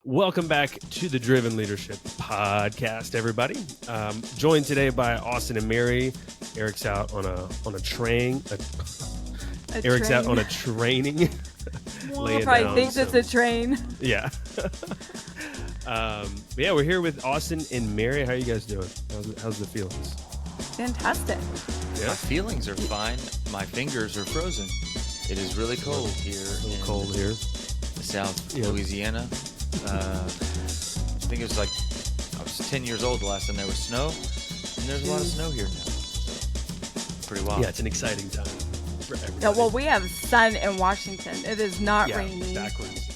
Welcome back to the Driven Leadership Podcast, everybody. Joined today by Austin and Mary. Eric's out on a train. Eric's out on a training. He probably thinks it's a train. Yeah. Yeah, we're here with Austin and Mary. How are you guys doing? How's the feelings? Fantastic. Yeah. My feelings are fine. My fingers are frozen. It is really cold here. A little cold here. South Louisiana. I think it was like I was 10 years old the last time there was snow, and there's a lot of snow here now. So, pretty wild. Yeah, it's an exciting time for everybody. Yeah, well, we have sun in Washington. It is not raining. Backwards.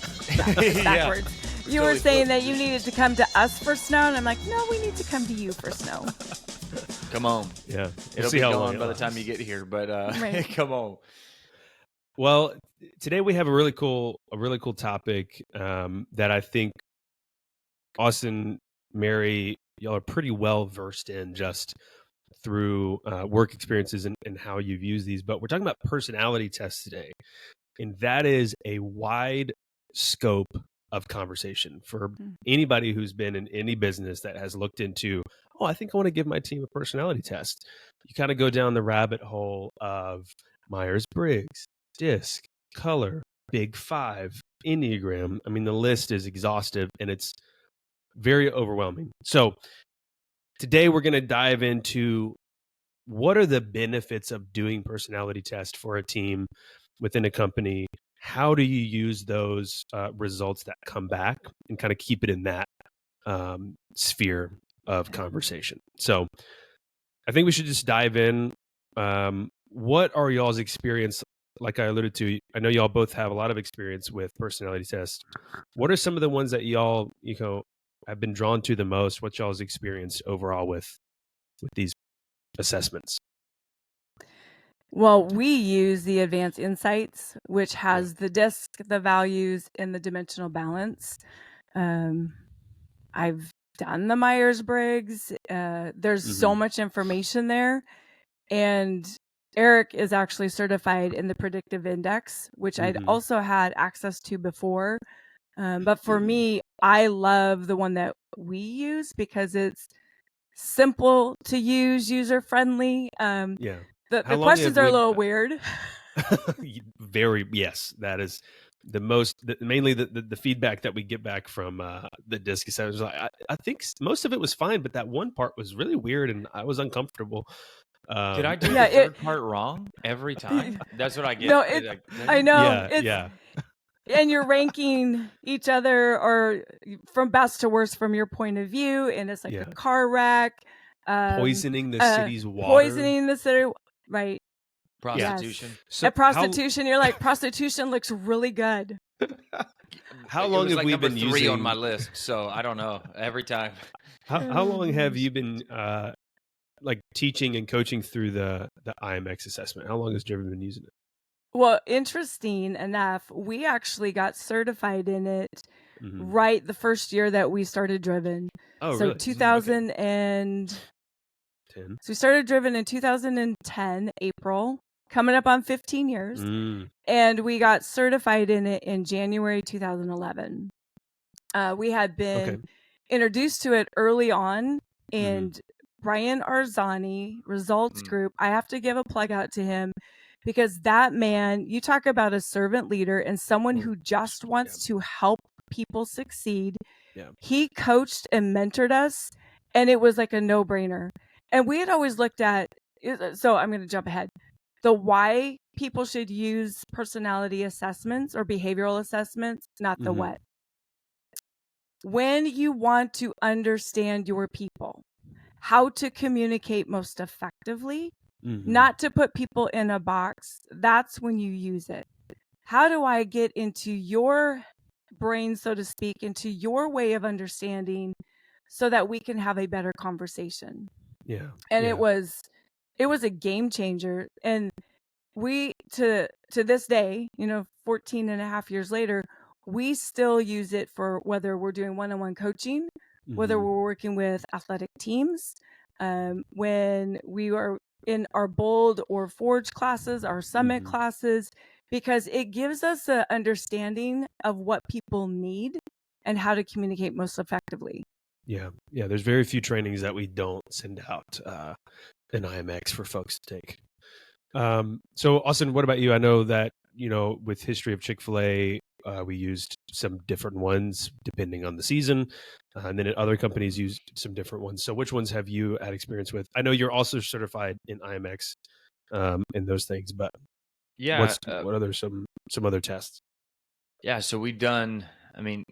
Backwards. You were saying that you needed to come to us for snow, and I'm like, no, we need to come to you for snow. Come on. Yeah. It'll be gone by the time you get here, but Right. Come on. Well, today we have a really cool topic that I think Austin, Mary, y'all are pretty well versed in just through work experiences and how you've used these. But we're talking about personality tests today, and that is a wide scope of conversation for anybody who's been in any business that has looked into, oh, I think I want to give my team a personality test. You kind of go down the rabbit hole of Myers-Briggs, DISC, color, Big Five, Enneagram. I mean, the list is exhaustive and it's very overwhelming. So today we're going to dive into what are the benefits of doing personality tests for a team within a company. How do you use those results that come back and kind of keep it in that sphere of conversation? So I think we should just dive in. What are y'all's experience? Like I alluded to, I know y'all both have a lot of experience with personality tests. What are some of the ones that y'all, have been drawn to the most? What y'all's experienced overall with these assessments? Well, we use the Advanced Insights, which has the DISC, the values, and the dimensional balance. I've done the Myers-Briggs. There's so much information there. And Eric is actually certified in the predictive index, which I'd also had access to before. But for me, I love the one that we use because it's simple to use, user-friendly. The questions are a little weird. Yes, that is the most, mainly the feedback that we get back from the DISC assessment. I think most of it was fine, but that one part was really weird and I was uncomfortable. Did I do the third part wrong every time? That's what I get. No, I know. Yeah. And you're ranking each other or from best to worst from your point of view. And it's like a car wreck. Poisoning the city's water. Poisoning the city, right. Prostitution. Yes. So prostitution, you're like, prostitution looks really good. How long have we been using on my list? So I don't know. Every time. How long have you been teaching and coaching through the IMX assessment? How long has Driven been using it? Well, interesting enough, we actually got certified in it right the first year that we started Driven. Oh, so really? 2010. So we started Driven in 2010, April, coming up on 15 years. And we got certified in it in January 2011. We had been introduced to it early on, and Brian Arzani, Results Group, I have to give a plug out to him because that man, you talk about a servant leader and someone who just wants to help people succeed. Yeah. He coached and mentored us, and it was like a no-brainer. And we had always looked at, so I'm going to jump ahead, the why people should use personality assessments or behavioral assessments, not the what. When you want to understand your people, how to communicate most effectively, not to put people in a box, that's when you use it. How do I get into your brain, so to speak, into your way of understanding so that we can have a better conversation? Yeah. And it was a game changer. And we, to this day, 14 and a half years later, we still use it for whether we're doing one-on-one coaching, whether we're working with athletic teams, when we are in our Bold or Forge classes, our Summit classes, because it gives us an understanding of what people need and how to communicate most effectively. Yeah. There's very few trainings that we don't send out in IMX for folks to take. So Austin, what about you? I know that, with history of Chick-fil-A, we used some different ones depending on the season. And then other companies used some different ones. So which ones have you had experience with? I know you're also certified in IMX in those things, but Yeah. what other some other tests? Yeah. So we've done, and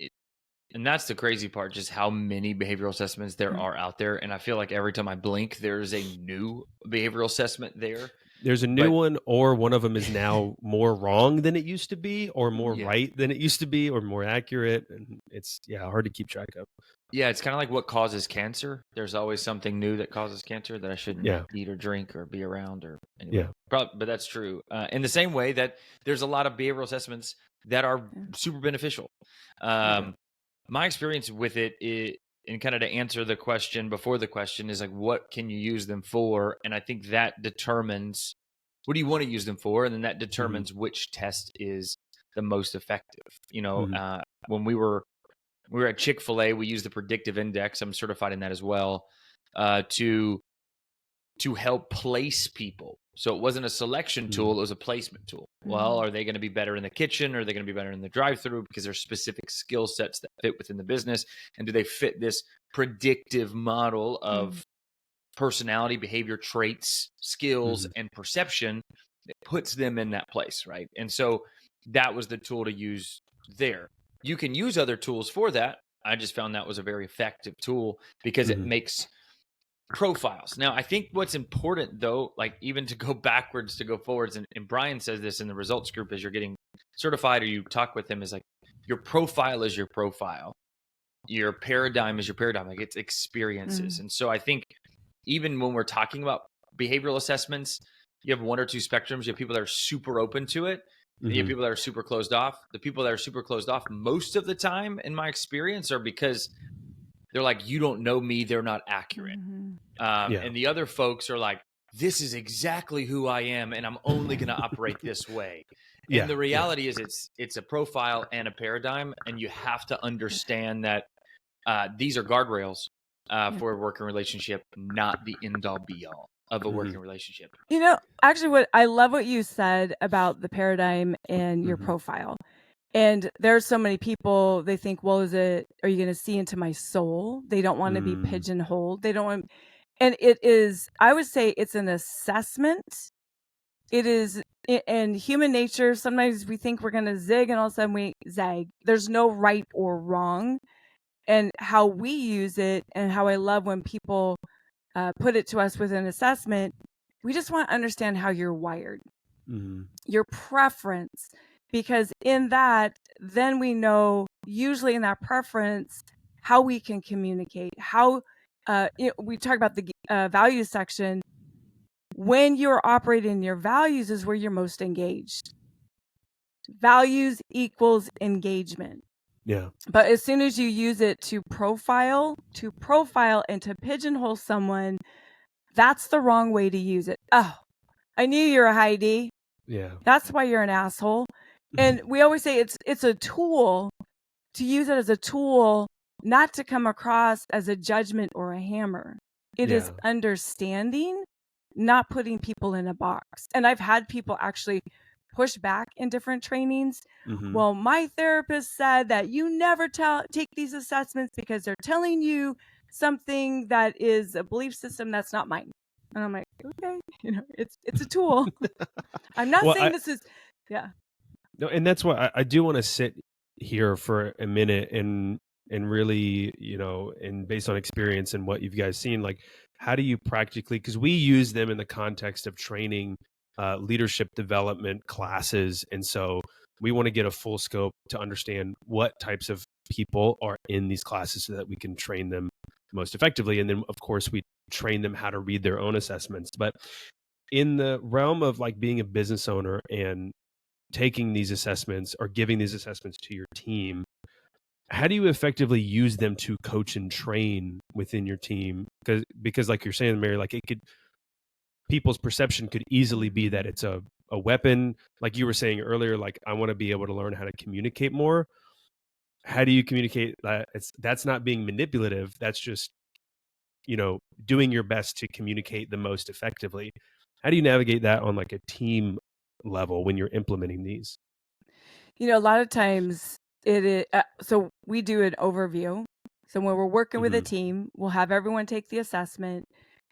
that's the crazy part, just how many behavioral assessments there are out there. And I feel like every time I blink, there's a new behavioral assessment there. There's a new one, or one of them is now more wrong than it used to be, or more right than it used to be, or more accurate. And it's hard to keep track of. Yeah, it's kind of like what causes cancer. There's always something new that causes cancer that I shouldn't eat or drink or be around or anyway. But that's true. In the same way that there's a lot of behavioral assessments that are super beneficial. My experience with it, and kind of to answer the question before the question, is like, what can you use them for? And I think that determines what do you want to use them for, and then that determines which test is the most effective. When we were at Chick-fil-A, we used the predictive index. I'm certified in that as well, to help place people. So it wasn't a selection tool, it was a placement tool. Well, are they going to be better in the kitchen? Or are they going to be better in the drive-through? Because there's specific skill sets that fit within the business. And do they fit this predictive model of personality, behavior, traits, skills, and perception that puts them in that place, right? And so that was the tool to use there. You can use other tools for that. I just found that was a very effective tool because it makes profiles. Now, I think what's important, though, like even to go backwards to go forwards, and Brian says this in the results group as you're getting certified or you talk with him, is like your profile is your profile. Your paradigm is your paradigm. Like it's experiences. And so I think even when we're talking about behavioral assessments, you have one or two spectrums. You have people that are super open to it. And you have people that are super closed off. The people that are super closed off most of the time, in my experience, are because they're like, you don't know me. They're not accurate. And the other folks are like, this is exactly who I am, and I'm only going to operate this way. And the reality is it's a profile and a paradigm, and you have to understand that these are guardrails for a working relationship, not the end-all be-all of a working relationship. Actually, I love what you said about the paradigm and your profile. And there's so many people, they think, well, are you going to see into my soul? They don't want to be pigeonholed. They don't want, and it is, I would say it's an assessment. It is in human nature. Sometimes we think we're going to zig and all of a sudden we zag. There's no right or wrong. And how we use it, and how I love when people put it to us with an assessment, we just want to understand how you're wired, your preference. Because in that, then we know, usually in that preference, how we can communicate, how we talk about the values section. When you're operating your values is where you're most engaged. Values equals engagement. Yeah. But as soon as you use it to profile and to pigeonhole someone, that's the wrong way to use it. Oh, I knew you're a Heidi. Yeah. That's why you're an asshole. And we always say it's a tool, to use it as a tool, not to come across as a judgment or a hammer. It is understanding, not putting people in a box. And I've had people actually push back in different trainings. Well, my therapist said that you never take these assessments because they're telling you something that is a belief system that's not mine. And I'm like, okay, it's a tool. I'm not saying this is, No, and that's why I do want to sit here for a minute and really, and based on experience and what you've guys seen, like, how do you practically, because we use them in the context of training leadership development classes. And so we want to get a full scope to understand what types of people are in these classes so that we can train them most effectively. And then, of course, we train them how to read their own assessments. But in the realm of like being a business owner and taking these assessments or giving these assessments to your team, how do you effectively use them to coach and train within your team? Because like you're saying, Mary, like people's perception could easily be that it's a weapon. Like you were saying earlier, like I want to be able to learn how to communicate more. how do you communicate that? That's not being manipulative. That's just, doing your best to communicate the most effectively. How do you navigate that on like a team level when you're implementing these? A lot of times so we do an overview. So when we're working with a team, we'll have everyone take the assessment.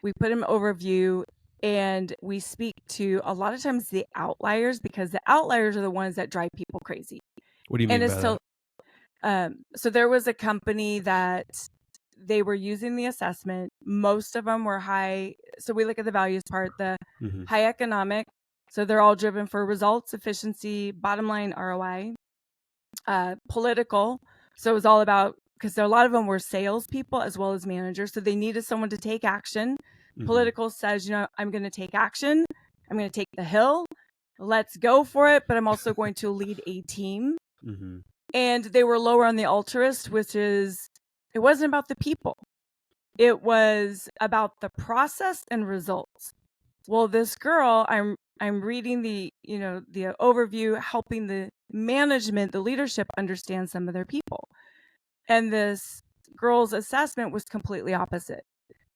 We put an overview and we speak to a lot of times the outliers, because the outliers are the ones that drive people crazy. What do you mean by that? So there was a company that they were using the assessment. Most of them were high. So we look at the values part, the high economic. So they're all driven for results, efficiency, bottom line ROI. Political. So it was all about, because a lot of them were salespeople as well as managers. So they needed someone to take action. Political says, I'm going to take action. I'm going to take the hill. Let's go for it. But I'm also going to lead a team. And they were lower on the altruist, which is, it wasn't about the people. It was about the process and results. Well, this girl, I'm reading the overview, helping the management, the leadership understand some of their people. And this girl's assessment was completely opposite.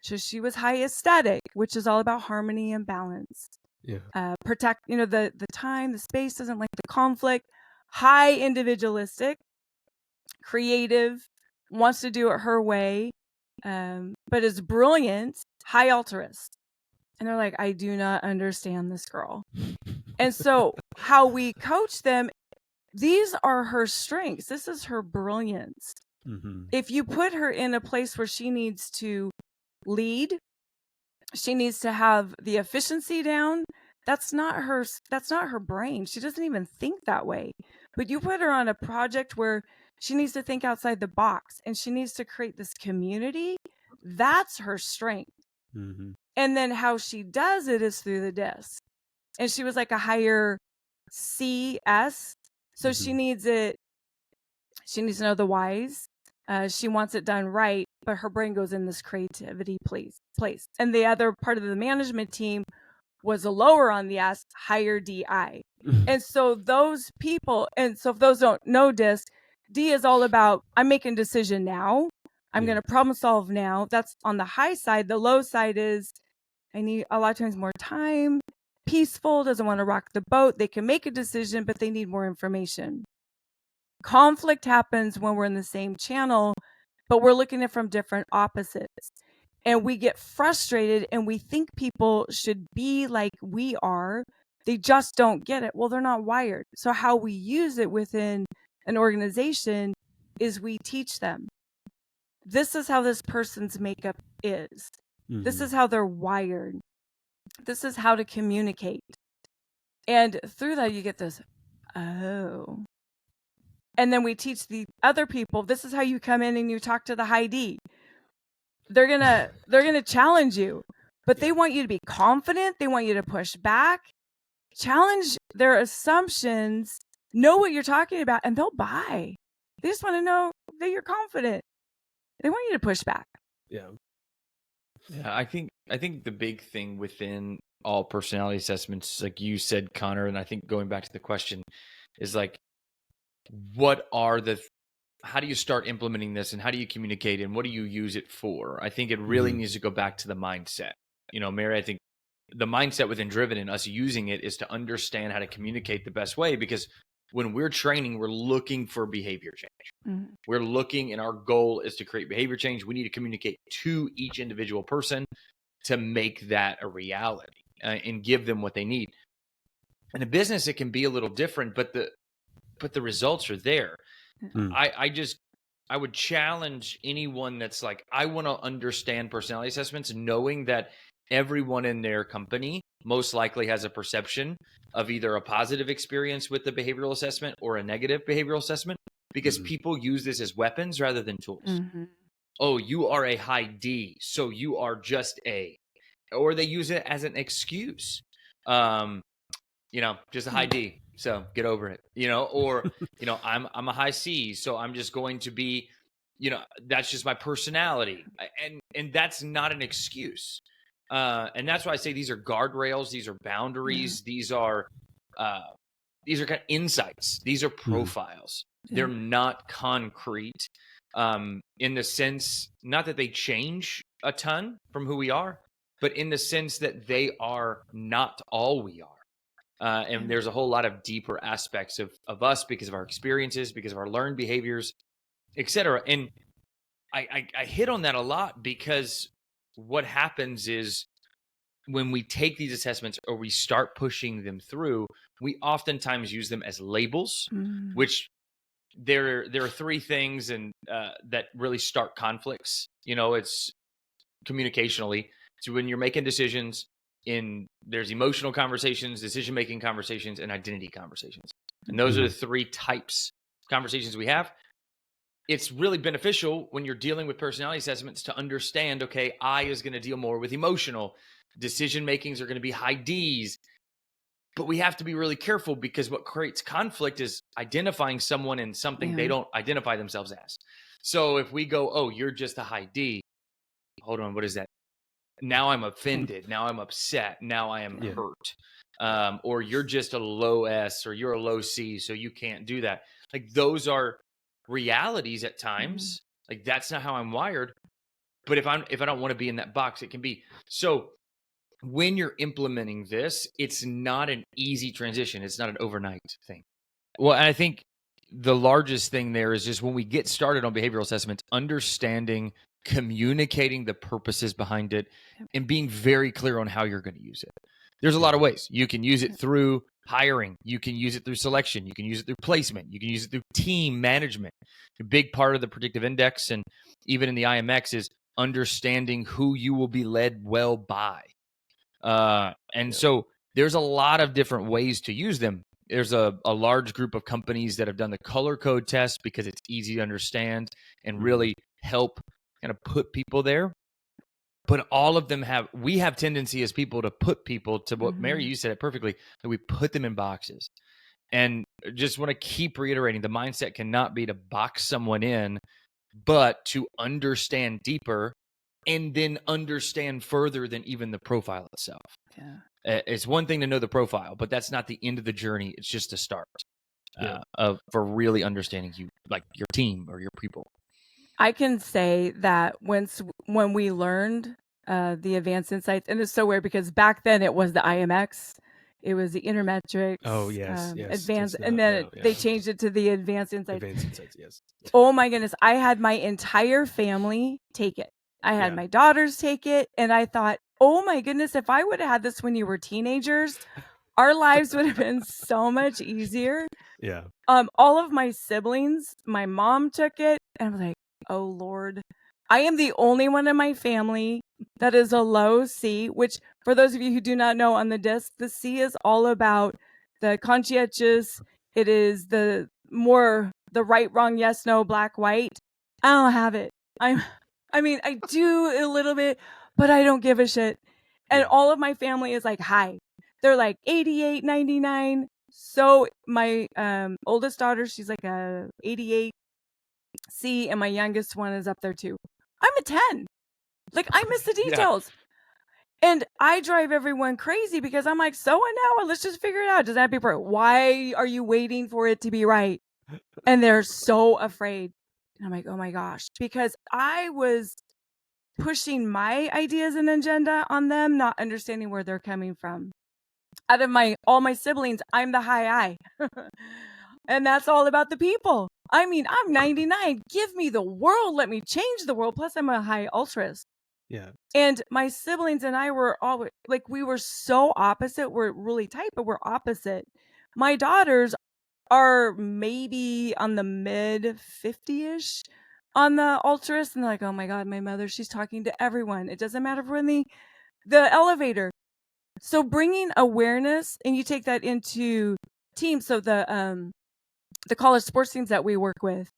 So she was high aesthetic, which is all about harmony and balance. Yeah. Protect, the time, the space, doesn't like the conflict. High individualistic, creative, wants to do it her way, but is brilliant, high altruist. And they're like, I do not understand this girl. And so how we coach them, these are her strengths. This is her brilliance. If you put her in a place where she needs to lead, she needs to have the efficiency down, that's not her brain. She doesn't even think that way. But you put her on a project where she needs to think outside the box and she needs to create this community, that's her strength. And then how she does it is through the disc. And she was like a higher CS. So she needs to know the whys. She wants it done right, but her brain goes in this creativity place. And the other part of the management team was a lower on the S, higher DI. And so those people, and so if those don't know DISC, D is all about, I'm making a decision now. I'm going to problem solve now. That's on the high side. The low side is, I need a lot of times more time, peaceful, doesn't want to rock the boat. They can make a decision, but they need more information. Conflict happens when we're in the same channel, but we're looking at it from different opposites. And we get frustrated and we think people should be like we are. They just don't get it. Well, they're not wired. So how we use it within an organization is we teach them. This is how this person's makeup is. This is how they're wired. This is how to communicate. And through that, you get this, oh. And then we teach the other people, this is how you come in and you talk to the high D. They're gonna challenge you, but they want you to be confident. They want you to push back, challenge their assumptions, know what you're talking about, and they'll buy. They just want to know that you're confident. They want you to push back. Yeah. I think the big thing within all personality assessments, like you said, Connor, and I think going back to the question, is like, how do you start implementing this and how do you communicate and what do you use it for? I think it really needs to go back to the mindset. Mary, I think the mindset within Driven and us using it is to understand how to communicate the best way, because when we're training, we're looking for behavior change. We're looking, and our goal is to create behavior change. We need to communicate to each individual person to make that a reality and give them what they need. In a business, it can be a little different, but the results are there. I would challenge anyone that's like, I want to understand personality assessments, knowing that everyone in their company most likely has a perception of either a positive experience with the behavioral assessment or a negative behavioral assessment, because people use this as weapons rather than tools. Oh, you are a high D, so you are just A. Or they use it as an excuse. Just a high D, so get over it, or, I'm a high C, so I'm just going to be, that's just my personality. And that's not an excuse. And that's why I say these are guardrails. These are boundaries. These are kind of insights. These are profiles. They're not concrete in the sense, not that they change a ton from who we are, but in the sense that they are not all we are. And there's a whole lot of deeper aspects of us because of our experiences, because of our learned behaviors, etc. And I hit on that a lot because what happens is when we take these assessments or we start pushing them through, we oftentimes use them as labels, which there are three things and that really start conflicts. It's communicationally. So when you're making decisions, there's emotional conversations, decision-making conversations, and identity conversations. And those are the three types of conversations we have. It's really beneficial when you're dealing with personality assessments to understand, okay, I is going to deal more with emotional. Decision-makings are going to be high Ds. But we have to be really careful because what creates conflict is identifying someone in something they don't identify themselves as. So if we go, oh, you're just a high D. Hold on, what is that? Now I'm offended. Now I'm upset. Now I am hurt. Or you're just a low S or you're a low C, so you can't do that. Like those are realities at times. Like that's not how I'm wired. But if I don't want to be in that box, it can be. So when you're implementing this, it's not an easy transition. It's not an overnight thing. Well, and I think the largest thing there is just when we get started on behavioral assessments, understanding, communicating the purposes behind it, and being very clear on how you're going to use it. There's a lot of ways. You can use it through hiring. You can use it through selection. You can use it through placement. You can use it through team management. A big part of the predictive index and even in the IMX is understanding who you will be led well by. So there's a lot of different ways to use them. There's a large group of companies that have done the color code test because it's easy to understand and really help kind of put people there. But all of them we have tendency as people to put people to what Mary, you said it perfectly, that we put them in boxes. And just want to keep reiterating, the mindset cannot be to box someone in, but to understand deeper and then understand further than even the profile itself. It's one thing to know the profile, but that's not the end of the journey. It's just a start for really understanding you, like your team or your people. I can say that when we learned the advanced insights, and it's so weird because back then it was the IMX, it was the intermetrics. Oh yes, advanced, and then they changed it to the advanced insights. Advanced insights, yes. Oh my goodness, I had my entire family take it. I had my daughters take it, and I thought, oh my goodness, if I would have had this when you were teenagers, our lives would have been so much easier. Yeah. All of my siblings, my mom took it, and I was like, oh Lord, I am the only one in my family that is a low C, which for those of you who do not know on the disc, the C is all about the conscientious. It is the right, wrong, yes, no, black, white. I don't have it. I do a little bit, but I don't give a shit. And all of my family is like high. They're like 88, 99. So my oldest daughter, she's like a 88 C, and my youngest one is up there too. I'm a 10. Like I miss the details. And I drive everyone crazy because I'm like, so and now let's just figure it out. Does that be right? Why are you waiting for it to be right? And they're so afraid. And I'm like, oh my gosh, because I was pushing my ideas and agenda on them, not understanding where they're coming from. Out of all my siblings, I'm the high I. And that's all about the people. I mean, I'm 99. Give me the world. Let me change the world. Plus, I'm a high altruist. Yeah. And my siblings and I were always like, we were so opposite. We're really tight, but we're opposite. My daughters are maybe on the mid 50-ish on the altruist. And they're like, oh my God, my mother, she's talking to everyone. It doesn't matter if we're in the elevator. So bringing awareness, and you take that into teams. So the college sports teams that we work with,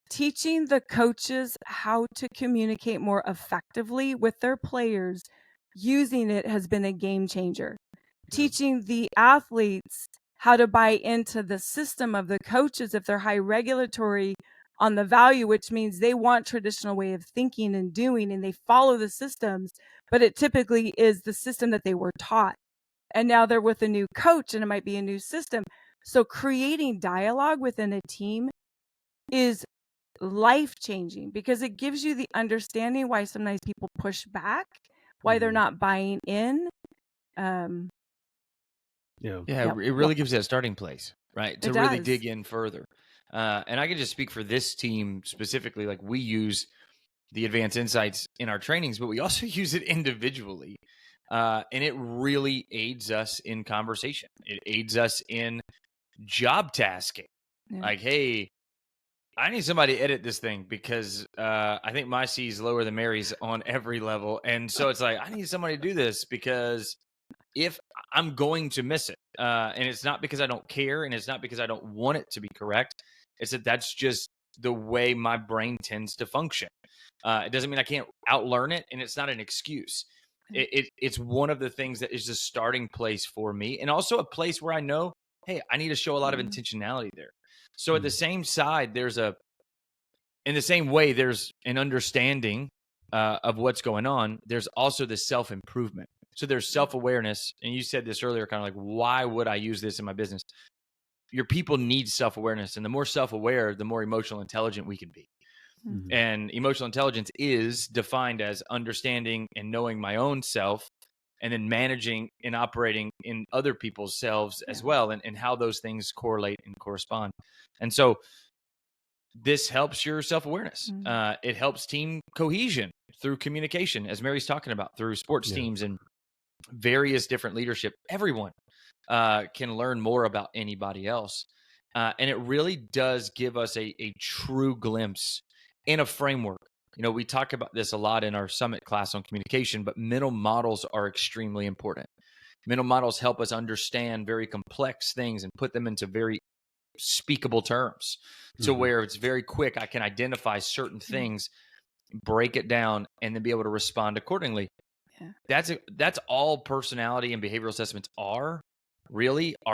teaching the coaches how to communicate more effectively with their players using it has been a game changer. Teaching the athletes how to buy into the system of the coaches if they're high regulatory on the value, which means they want traditional way of thinking and doing, and they follow the systems, but it typically is the system that they were taught. And now they're with a new coach and it might be a new system. So creating dialogue within a team is life-changing because it gives you the understanding why sometimes people push back, why they're not buying in. It really gives you a starting place, right? To really dig in further. And I can just speak for this team specifically. Like, we use the advanced insights in our trainings, but we also use it individually. And it really aids us in conversation. It aids us in job tasking. Yeah. Like, hey, I need somebody to edit this thing because I think my C is lower than Mary's on every level. And so it's like, I need somebody to do this because if I'm going to miss it, and it's not because I don't care, and it's not because I don't want it to be correct, it's that that's just the way my brain tends to function. It doesn't mean I can't outlearn it, and it's not an excuse. It's one of the things that is the starting place for me, and also a place where I know, hey, I need to show a lot of intentionality there. So at the same side, in the same way, there's an understanding of what's going on. There's also the self-improvement. So there's self-awareness. And you said this earlier, kind of like, why would I use this in my business? Your people need self-awareness. And the more self-aware, the more emotional intelligent we can be. Mm-hmm. And emotional intelligence is defined as understanding and knowing my own self, and then managing and operating in other people's selves as well, and how those things correlate and correspond. And so this helps your self-awareness. It helps team cohesion through communication, as Mary's talking about, through sports teams and various different leadership. Everyone can learn more about anybody else. And it really does give us a true glimpse in a framework. You know, we talk about this a lot in our summit class on communication, but mental models are extremely important. Mental models help us understand very complex things and put them into very speakable terms, to where it's very quick. I can identify certain things, break it down, and then be able to respond accordingly. That's all personality and behavioral assessments are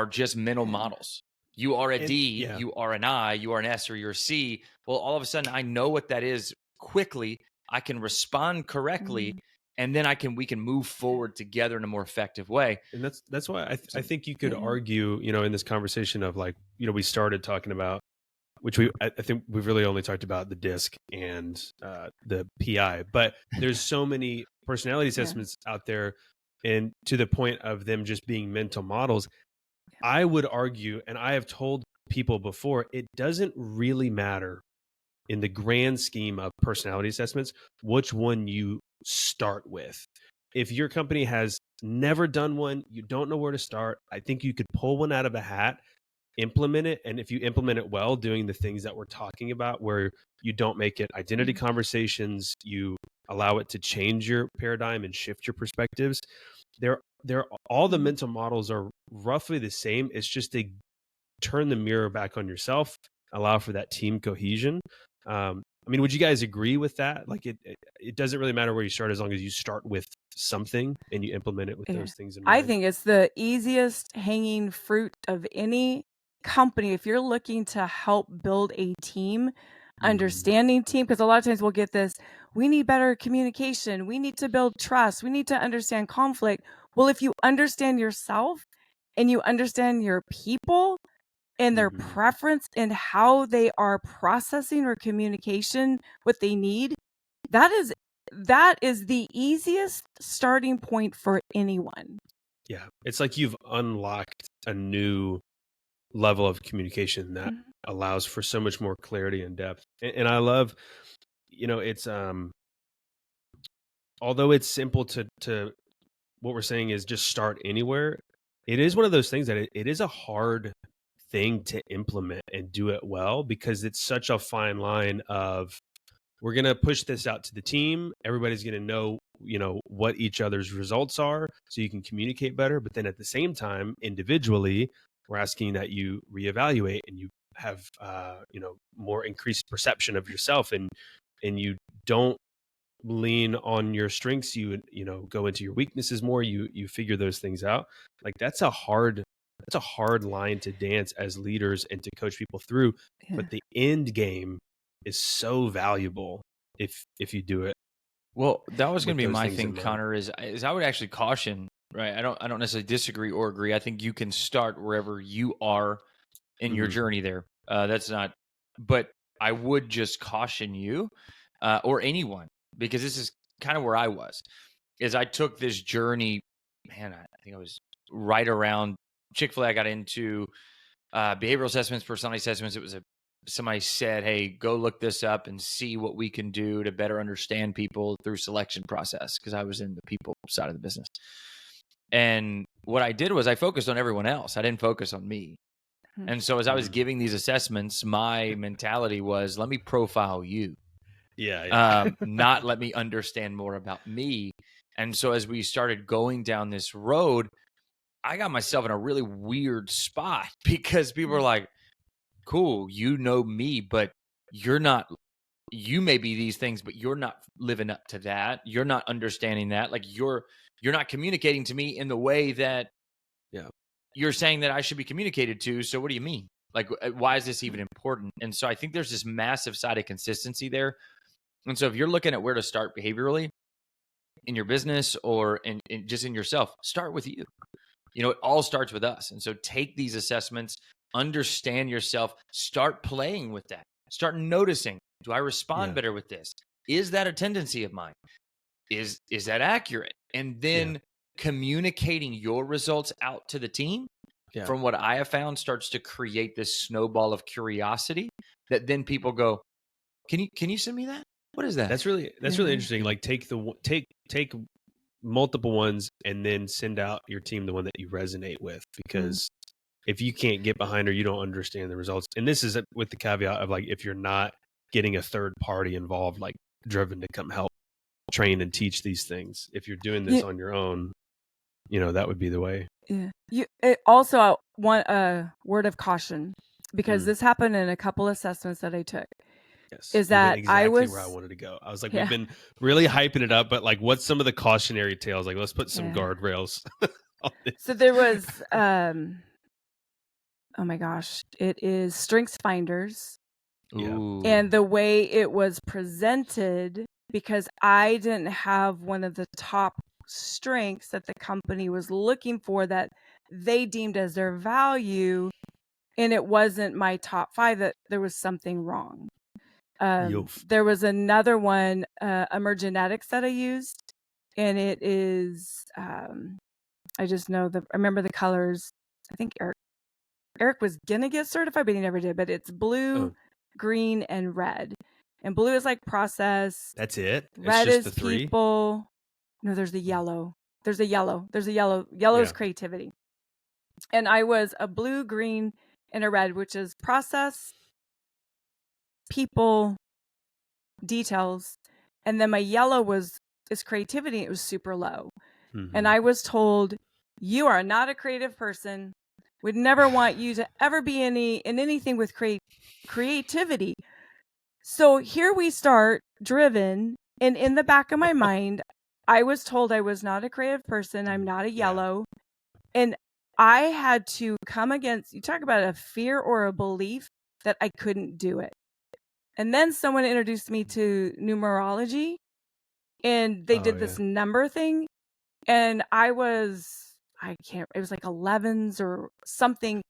just mental models. You are a D, you are an I, you are an S, or you're a C. Well, all of a sudden I know what that is quickly. I can respond correctly, and then we can move forward together in a more effective way. And that's why I think you could argue, you know, in this conversation of, like, you know, we started talking about, which I think we've really only talked about the DISC and the PI, but there's so many personality assessments out there, and to the point of them just being mental models. I would argue, and I have told people before, it doesn't really matter in the grand scheme of personality assessments which one you start with. If your company has never done one, you don't know where to start, I think you could pull one out of a hat, implement it. And if you implement it well, doing the things that we're talking about, where you don't make it identity conversations, you allow it to change your paradigm and shift your perspectives. All the mental models are roughly the same. It's just to turn the mirror back on yourself, allow for that team cohesion. I mean, would you guys agree with that? Like, it doesn't really matter where you start, as long as you start with something and you implement it with those things in mind. I think it's the easiest hanging fruit of any company. If you're looking to help build a team, understanding team, because a lot of times we'll get this, we need better communication, we need to build trust, we need to understand conflict. Well, if you understand yourself and you understand your people and their preference and how they are processing or communication what they need, that is the easiest starting point for anyone. Yeah, it's like you've unlocked a new level of communication that allows for so much more clarity and depth. And I love, you know, it's although it's simple to what we're saying is just start anywhere, it is one of those things that it is a hard thing to implement and do it well, because it's such a fine line of, we're going to push this out to the team. Everybody's going to know, you know, what each other's results are, so you can communicate better. But then at the same time, individually, we're asking that you reevaluate and you have, you know, more increased perception of yourself, and you don't lean on your strengths. You know, go into your weaknesses more. You figure those things out. Like, that's a hard line to dance as leaders and to coach people through. But the end game is so valuable if you do it. Well, that was going to be my thing, Connor, is I would actually caution, right? I don't necessarily disagree or agree. I think you can start wherever you are in your journey there. That's not, but I would just caution you or anyone, because this is kind of where I was, is I took this journey, man, I think I was right around Chick-fil-A. I got into behavioral assessments, personality assessments. It was somebody said, hey, go look this up and see what we can do to better understand people through selection process, because I was in the people side of the business. And what I did was I focused on everyone else. I didn't focus on me. And so as I was giving these assessments, my mentality was, let me profile you. Not let me understand more about me. And so as we started going down this road, I got myself in a really weird spot, because people were like, cool, you know me, but you're not, you may be these things, but you're not living up to that. You're not understanding that. Like you're not communicating to me in the way that you're saying that I should be communicated to. So what do you mean? Like, why is this even important? And so I think there's this massive side of consistency there. And so if you're looking at where to start behaviorally in your business or in just in yourself, start with you. It all starts with us. And so take these assessments, understand yourself, start playing with that, start noticing, do I respond better with this? Is that a tendency of mine? Is that accurate? And then communicating your results out to the team, from what I have found, starts to create this snowball of curiosity that then people go, can you send me that? What is that? That's really interesting. Like take multiple ones and then send out your team the one that you resonate with, because if you can't get behind or you don't understand the results, and this is with the caveat of like, if you're not getting a third party involved, like driven to come help train and teach these things, if you're doing this on your own, that would be the way. Also want a word of caution, because this happened in a couple assessments that I took. Is that exactly where I wanted to go. I was like, we've been really hyping it up, but like, what's some of the cautionary tales? Like, let's put some guardrails on this. So there was, oh my gosh, it is Strengths Finders. And the way it was presented, because I didn't have one of the top strengths that the company was looking for that they deemed as their value, and it wasn't my top 5, that there was something wrong. There was another one, Emergenetics, that I used, and it is, I just know I remember the colors. I think Eric was gonna get certified, but he never did. But it's blue, green, and red. And blue is like process. That's it. Red is the people. No, there's the yellow. There's a yellow. Yellow is creativity. And I was a blue, green, and a red, which is process, people, details. And then my yellow is creativity. It was super low. And I was told, you are not a creative person. Would never want you to ever be in anything with creativity. So here we start, driven, and in the back of my mind, I was told I was not a creative person. I'm not a yellow. And I had to come against, you talk about a fear or a belief that I couldn't do it. And then someone introduced me to numerology, and they did this number thing. And it was like 11s or something.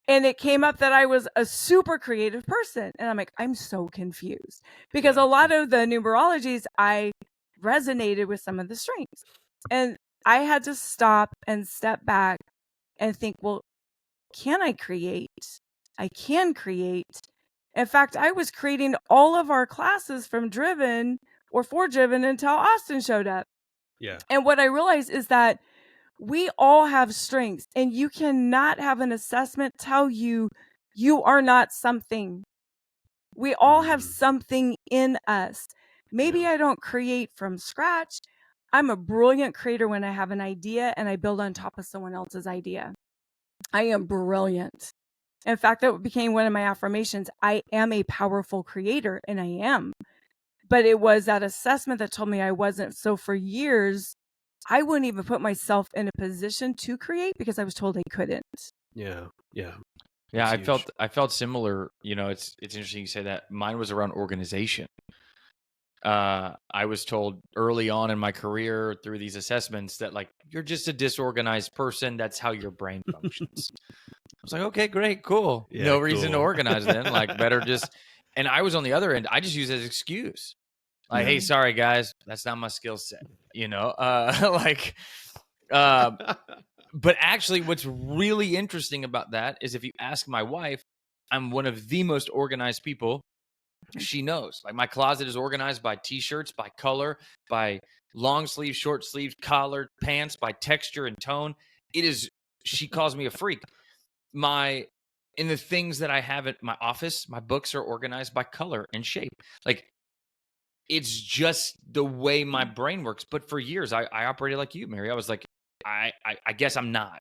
And it came up that I was a super creative person. And I'm like, I'm so confused, because a lot of the numerologies, I resonated with some of the strengths. And I had to stop and step back and think, well, can I create? I can create. In fact, I was creating all of our classes from Driven or for Driven until Austin showed up. Yeah. And what I realized is that we all have strengths, and you cannot have an assessment tell you you are not something. We all have something in us. Maybe I don't create from scratch. I'm a brilliant creator when I have an idea and I build on top of someone else's idea. I am brilliant. In fact, that became one of my affirmations. I am a powerful creator, and I am. But it was that assessment that told me I wasn't. So for years, I wouldn't even put myself in a position to create because I was told I couldn't. Yeah. I felt similar. It's interesting you say that. Mine was around organization. I was told early on in my career through these assessments that, like, you're just a disorganized person. That's how your brain functions. was like, okay, great, cool. Yeah, no reason to cool. organize then. Like, better just. And I was on the other end. I just use it as an excuse. Like, hey, sorry guys, that's not my skill set. Like, but actually, what's really interesting about that is if you ask my wife, I'm one of the most organized people. She knows. Like, my closet is organized by t-shirts, by color, by long sleeve, short sleeve, collar, pants, by texture and tone. It is. She calls me a freak. In the things that I have at my office, my books are organized by color and shape. Like, it's just the way my brain works. But for years, I operated like you, Mary. I was like, I guess I'm not.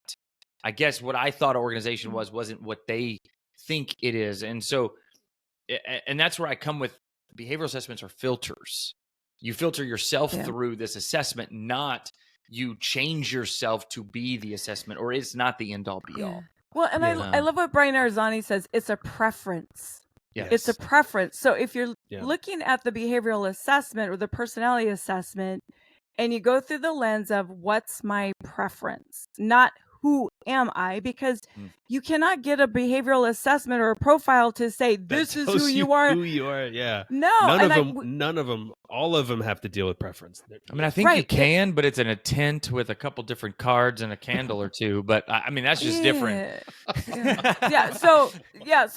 I guess what I thought organization wasn't what they think it is. And so, and that's where I come with behavioral assessments are filters. You filter yourself through this assessment, not you change yourself to be the assessment, or it's not the end all be all. Well, and I love what Brian Arzani says. It's a preference. Yes. It's a preference. So if you're looking at the behavioral assessment or the personality assessment, and you go through the lens of what's my preference, not who am I, because you cannot get a behavioral assessment or a profile to say this is who you are. Who you are, yeah. No, none of them. All of them have to deal with preference. I mean, I think you can, but it's in a tent with a couple different cards and a candle or two. But I mean, that's just different. So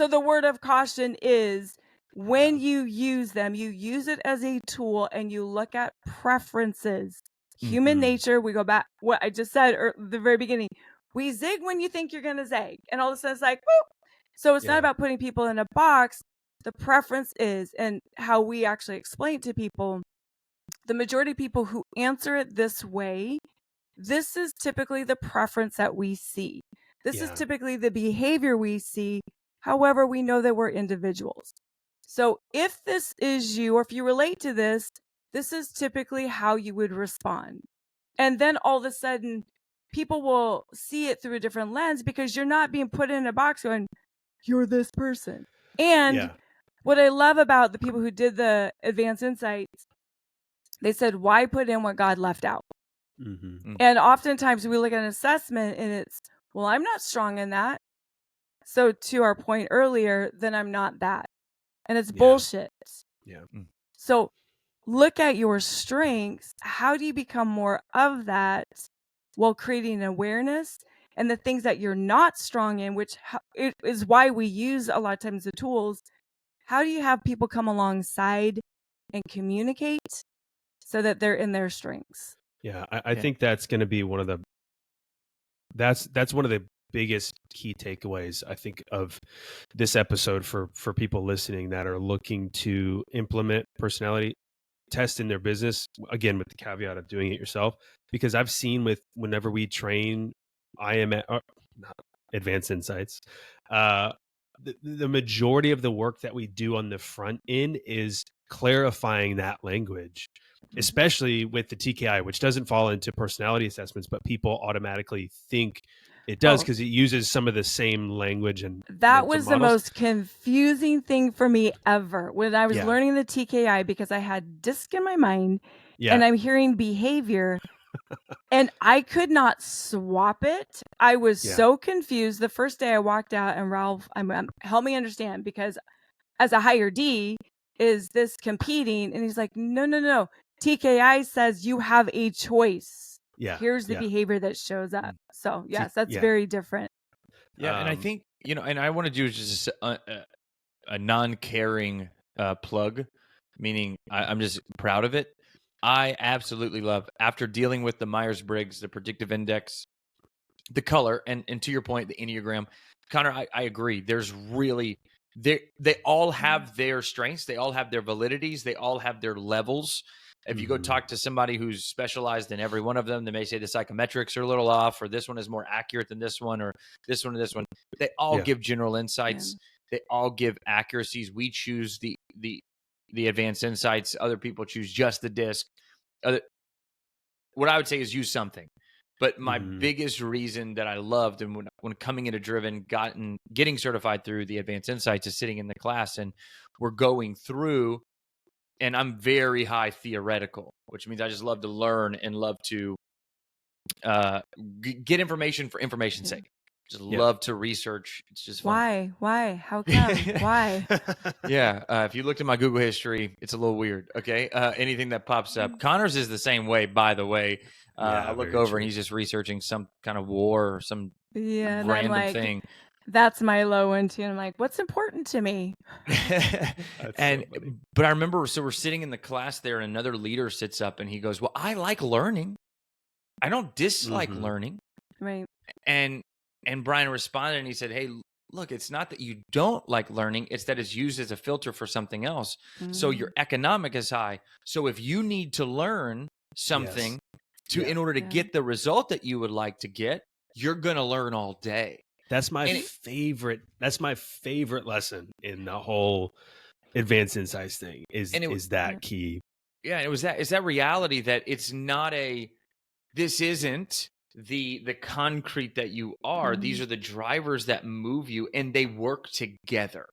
the word of caution is when you use them, you use it as a tool and you look at preferences. Human nature, we go back, what I just said at the very beginning, we zig when you think you're going to zag. And all of a sudden it's like, whoop. So it's not about putting people in a box. The preference is, and how we actually explain to people, the majority of people who answer it this way, this is typically the preference that we see. This is typically the behavior we see. However, we know that we're individuals. So if this is you, or if you relate to this, this is typically how you would respond. And then all of a sudden, people will see it through a different lens because you're not being put in a box going, you're this person. And what I love about the people who did the advanced insights, they said, why put in what God left out? And oftentimes we look at an assessment and it's, well, I'm not strong in that. So to our point earlier, then I'm not that. And it's bullshit. So look at your strengths. How do you become more of that while creating awareness and the things that you're not strong in, which is why we use a lot of times the tools. How do you have people come alongside and communicate so that they're in their strengths? I think that's going to be one of the that's one of the biggest key takeaways, I think, of this episode for people listening that are looking to implement personality test in their business, again with the caveat of doing it yourself, because I've seen whenever we train advanced insights, the majority of the work that we do on the front end is clarifying that language, especially with the TKI, which doesn't fall into personality assessments, but people automatically think it does because it uses some of the same language. And that was the most confusing thing for me ever when I was learning the TKI, because I had DISC in my mind and I'm hearing behavior and I could not swap it. I was so confused. The first day I walked out, and Ralph, help me understand, because as a higher D, is this competing? And he's like, no. TKI says you have a choice. Here's the behavior that shows up. So yes, that's very different. Yeah. And I think, and I want to do just a non-caring plug, meaning I'm just proud of it. I absolutely love, after dealing with the Myers-Briggs, the predictive index, the color, and to your point, the Enneagram, Connor, I agree. There's really, they all have their strengths. They all have their validities. They all have their levels. If you go talk to somebody who's specialized in every one of them, they may say the psychometrics are a little off, or this one is more accurate than this one, or this one or this one. They all give general insights. They all give accuracies. We choose the advanced insights. Other people choose just the DISC. What I would say is use something. But my biggest reason that I loved, and when coming into Driven, getting certified through the advanced insights, is sitting in the class and we're going through. And I'm very high theoretical, which means I just love to learn and love to get information for information's sake. Just love to research. It's just fun. Why? How come? Why? Yeah. If you looked at my Google history, it's a little weird. Okay. Anything that pops up. Connor's is the same way, by the way. I look over and he's just researching some kind of war or some random thing. That's my low one too. And I'm like, what's important to me? But I remember, so we're sitting in the class there, and another leader sits up and he goes, well, I like learning. I don't dislike learning. Right. And Brian responded and he said, hey, look, it's not that you don't like learning. It's that it's used as a filter for something else. So your economic is high. So if you need to learn something in order to get the result that you would like to get, you're going to learn all day. That's my favorite. That's my favorite lesson in the whole advanced insights thing is that key. Yeah. It was it's that reality that it's not this isn't the concrete that you are. These are the drivers that move you, and they work together.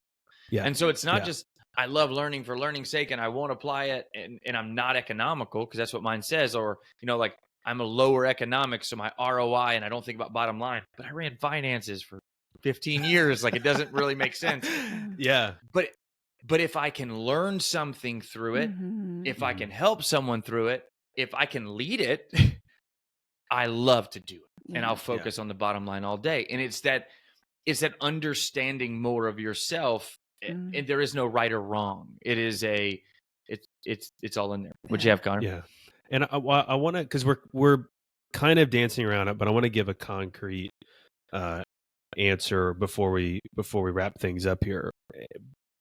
Yeah. And so it's not just, I love learning for learning's sake and I won't apply it and I'm not economical, because that's what mine says, or, like I'm a lower economics, so my ROI, and I don't think about bottom line, but I ran finances for 15 years. Like, it doesn't really make sense. Yeah. But if I can learn something through it, if I can help someone through it, if I can lead it, I love to do it, and I'll focus on the bottom line all day. And it's that understanding more of yourself, and there is no right or wrong. It is it's all in there. What'd you have, Connor? Yeah. And I want to, because we're kind of dancing around it, but I want to give a concrete answer before we wrap things up here,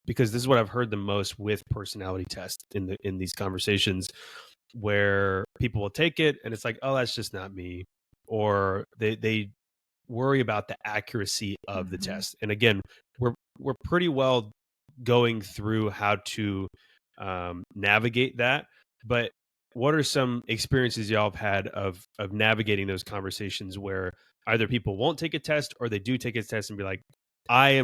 because this is what I've heard the most with personality tests in these conversations, where people will take it and it's like, oh, that's just not me, or they worry about the accuracy of the test. And again, we're pretty well going through how to navigate that, but what are some experiences y'all have had of navigating those conversations where either people won't take a test or they do take a test and be like, I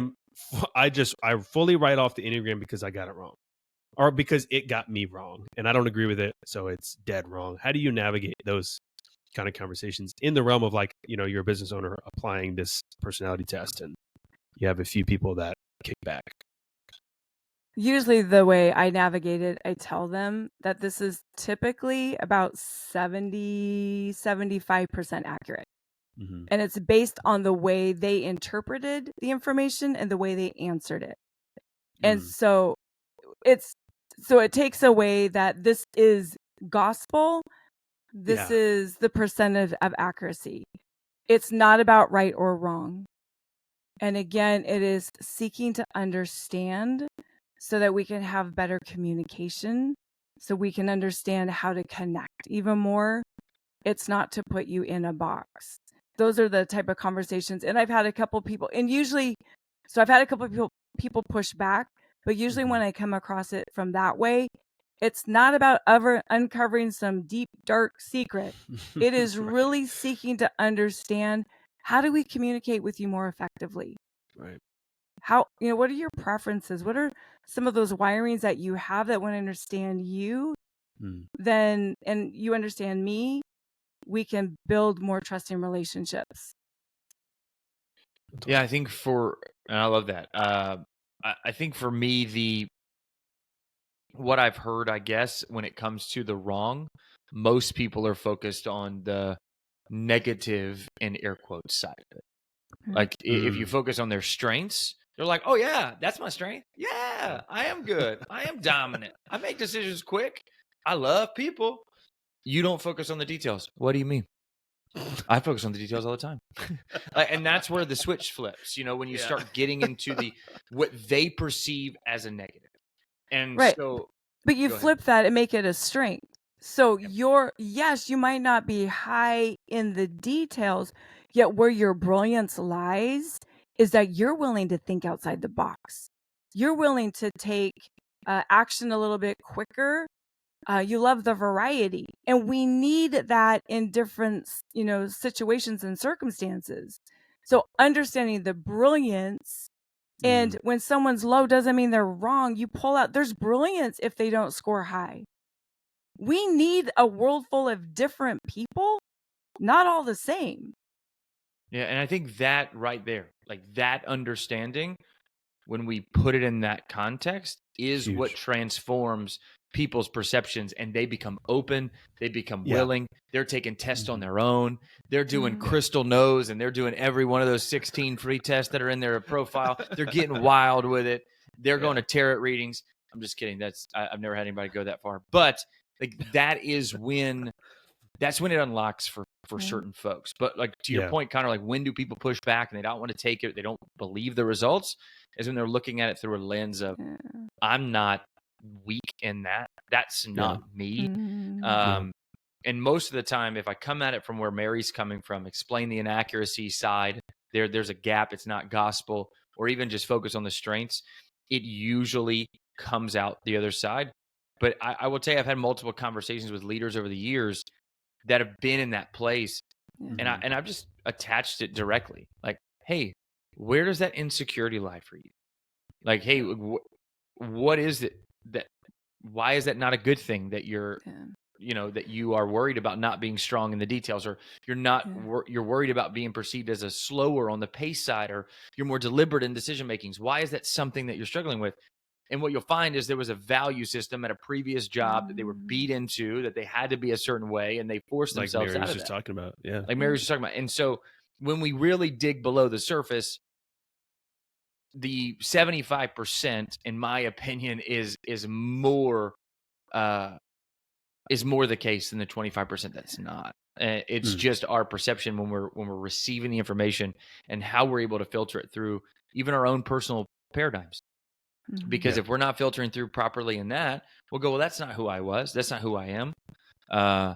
fully write off the Enneagram because I got it wrong, or because it got me wrong and I don't agree with it, so it's dead wrong? How do you navigate those kind of conversations in the realm of, like, you're a business owner applying this personality test and you have a few people that kick back? Usually the way I navigate it, I tell them that this is typically about 75% accurate. And it's based on the way they interpreted the information and the way they answered it. And so it takes away that this is gospel. This is the percentage of accuracy. It's not about right or wrong. And again, it is seeking to understand so that we can have better communication, so we can understand how to connect even more. It's not to put you in a box. Those are the type of conversations. And I've had a couple people, and usually, so I've had a couple of people push back, but usually when I come across it from that way, it's not about uncovering some deep, dark secret. It is really seeking to understand, how do we communicate with you more effectively? Right. How, what are your preferences? What are some of those wirings that you have that when I understand you, then, and you understand me, we can build more trusting relationships. Yeah, I think and I love that. I think for me, what I've heard, I guess, when it comes to the wrong, most people are focused on the negative, in air quotes, side of it. Like, if you focus on their strengths, they're like, oh yeah, that's my strength. Yeah, I am good. I am dominant. I make decisions quick. I love people. You don't focus on the details. What do you mean? I focus on the details all the time. And that's where the switch flips, when you start getting into what they perceive as a negative. And right. So, but you flip that and make it a strength. So yes, you might not be high in the details, yet where your brilliance lies is that you're willing to think outside the box. You're willing to take action a little bit quicker. You love the variety, and we need that in different, situations and circumstances. So understanding the brilliance, and when someone's low doesn't mean they're wrong. You pull out, there's brilliance if they don't score high. We need a world full of different people, not all the same. Yeah, and I think that right there, like that understanding, when we put it in that context, is what transforms people's perceptions, and they become open, they become willing, they're taking tests on their own, they're doing crystal nose, and they're doing every one of those 16 free tests that are in their profile. They're getting wild with it. They're going to tarot readings. I'm just kidding. I've never had anybody go that far, but like that's when it unlocks for certain folks. But like to your point, Connor, like when do people push back and they don't want to take it, they don't believe the results, is when they're looking at it through a lens of I'm not weak in that. That's not me. And most of the time, if I come at it from where Mary's coming from, explain the inaccuracy side, there's a gap, it's not gospel, or even just focus on the strengths, it usually comes out the other side. But I will tell you, I've had multiple conversations with leaders over the years that have been in that place. And I've just attached it directly. Like, hey, where does that insecurity lie for you? Like, hey, what is it why is that not a good thing that you're, that you are worried about not being strong in the details, or you're worried about being perceived as a slower on the pace side, or you're more deliberate in decision makings. Why is that something that you're struggling with? And what you'll find is there was a value system at a previous job that they were beat into, that they had to be a certain way, and they forced themselves out of that. Like Mary was just talking about. Yeah. Like Mary was just talking about. And so when we really dig below the surface, the 75%, in my opinion, is more the case than the 25% that's not. It's just our perception when we're receiving the information, and how we're able to filter it through even our own personal paradigms. Because if we're not filtering through properly in that, we'll go, well, that's not who I was. That's not who I am. I'm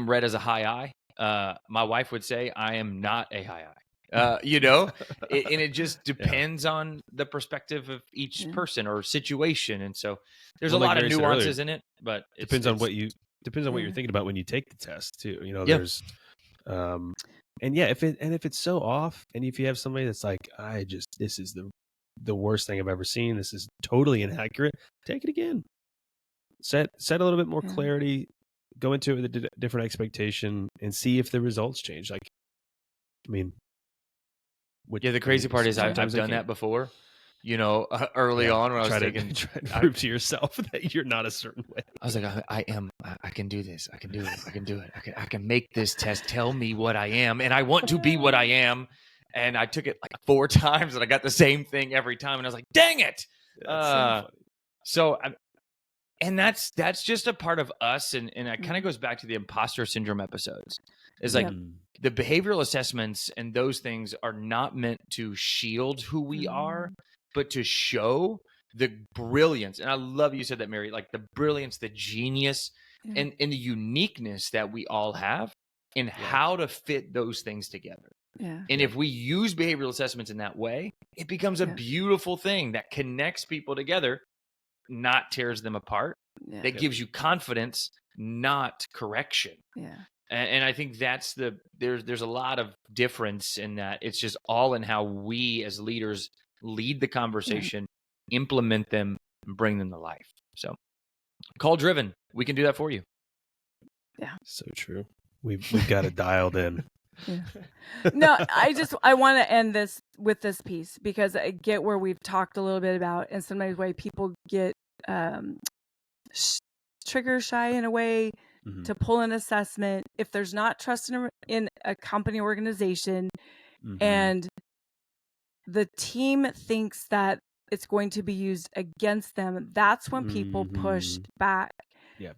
read as a high I. My wife would say I am not a high I. And it just depends on the perspective of each person or situation. And so there's a lot of nuances in it, but it depends on what you're thinking about when you take the test too. There's, and if it's so off, and if you have somebody that's like, this is the worst thing I've ever seen, this is totally inaccurate, take it again. Set a little bit more clarity, go into it with a different expectation, and see if the results change. Like, I mean, the crazy part is I've done that before. Early on when I was trying to prove to yourself that you're not a certain way. I was like, I can do this. I can do it. I can do it. I can make this test tell me what I am, and I want to be what I am. And I took it like 4 times, and I got the same thing every time. And I was like, dang it. And that's just a part of us. And it kind of goes back to the imposter syndrome episodes. It's like the behavioral assessments and those things are not meant to shield who we are, but to show the brilliance. And I love you said that, Mary, like the brilliance, the genius, and the uniqueness that we all have in how to fit those things together. And if we use behavioral assessments in that way, it becomes a beautiful thing that connects people together, not tears them apart. That gives you confidence, not correction. And I think that's there's a lot of difference in that. It's just all in how we as leaders lead the conversation, implement them, and bring them to life. So call driven. We can do that for you. Yeah. So true. We've got it dialed in. No, I want to end this with this piece, because I get where we've talked a little bit about, and sometimes why people get trigger shy in a way to pull an assessment if there's not trust in a company organization, and the team thinks that it's going to be used against them. That's when people push back.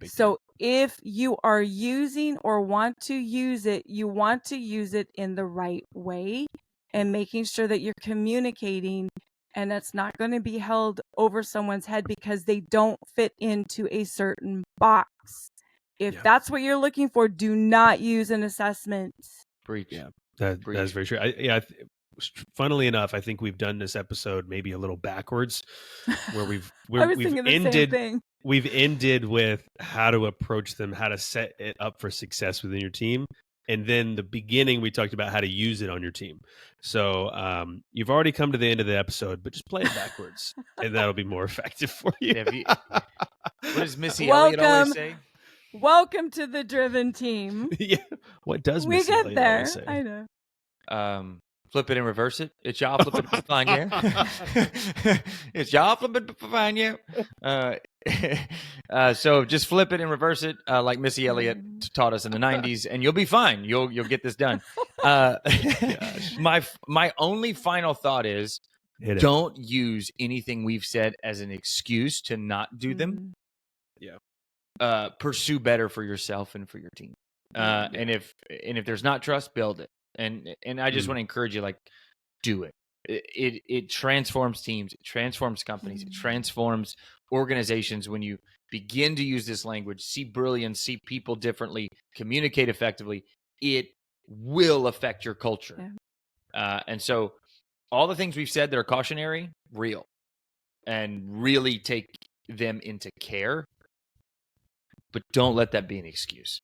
So if you are using or want to use it, you want to use it in the right way, and making sure that you're communicating, and that's not going to be held over someone's head because they don't fit into a certain box. If that's what you're looking for, do not use an assessment. Preach. Yeah, that's very true. Funnily enough, I think we've done this episode maybe a little backwards, where we've ended with how to approach them, how to set it up for success within your team. And then the beginning, we talked about how to use it on your team. So you've already come to the end of the episode, but just play it backwards, and that'll be more effective for you. What does Missy Elliott always say? Welcome to the driven team. What does we Missy get Elliott there? always say? I know. Flip it and reverse it. It's y'all flip it fine, yeah. It's y'all flip it fine, yeah. So just flip it and reverse it, like Missy Elliott taught us in the '90s, and you'll be fine. You'll get this done. My only final thought is, don't use anything we've said as an excuse to not do them. Yeah. Pursue better for yourself and for your team. And if there's not trust, build it. And I just want to encourage you, like, do it. It transforms teams, it transforms companies, it transforms organizations when you begin to use this language, see brilliance, see people differently, communicate effectively. It will affect your culture. And so all the things we've said that are cautionary, real, and really take them into care, but don't let that be an excuse.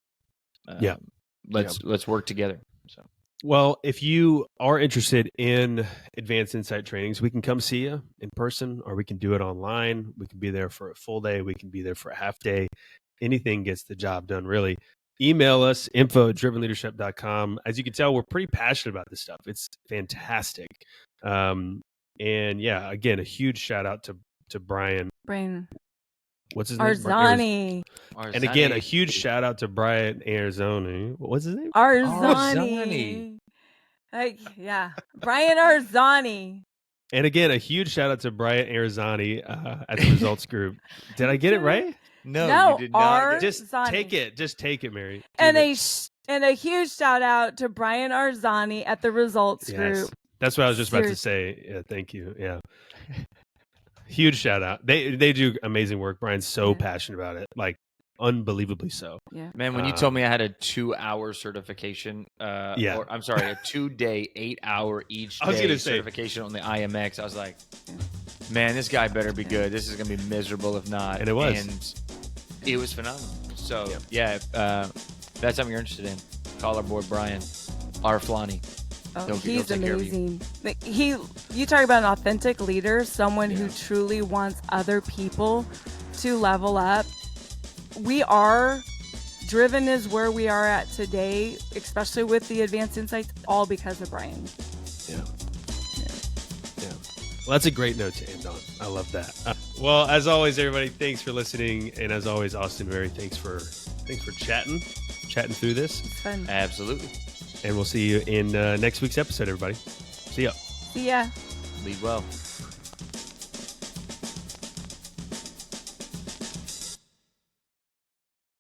Let's work together. So. Well, if you are interested in advanced insight trainings, we can come see you in person, or we can do it online. We can be there for a full day. We can be there for a half day. Anything gets the job done, really. Email us, info@drivenleadership.com. As you can tell, we're pretty passionate about this stuff. It's fantastic. And yeah, again, a huge shout out to Brian. What's his name? Arzani. And again, a huge shout out to Brian Arzani. What's his name? Arzani. Brian Arzani. And again, a huge shout out to Brian Arzani at the Results Group. Did I get it right? No, you did not. Just take it. Just take it, Mary. And a huge shout out to Brian Arzani at the Results Group. That's what I was just about to say. Yeah, thank you. Yeah. Huge shout out. They do amazing work. Brian's so passionate about it, like unbelievably so. Yeah. Man, when you told me I had a 2-hour certification, or I'm sorry, a 2-day, 8-hour each day certification on the IMX, I was like, man, this guy better be good. This is gonna be miserable if not. And it was. And it was phenomenal. So if that's something you're interested in, call our boy Brian Arflani. Oh, he's amazing. You talk about an authentic leader, someone who truly wants other people to level up. We are driven is where we are at today, especially with the advanced insights, all because of Brian. Yeah. Well, that's a great note to end on. I love that. Well, as always, everybody, thanks for listening, and as always, Austin, Mary, thanks for chatting through this. It's fun. Absolutely. And we'll see you in next week's episode, everybody. See ya. See ya. Lead well.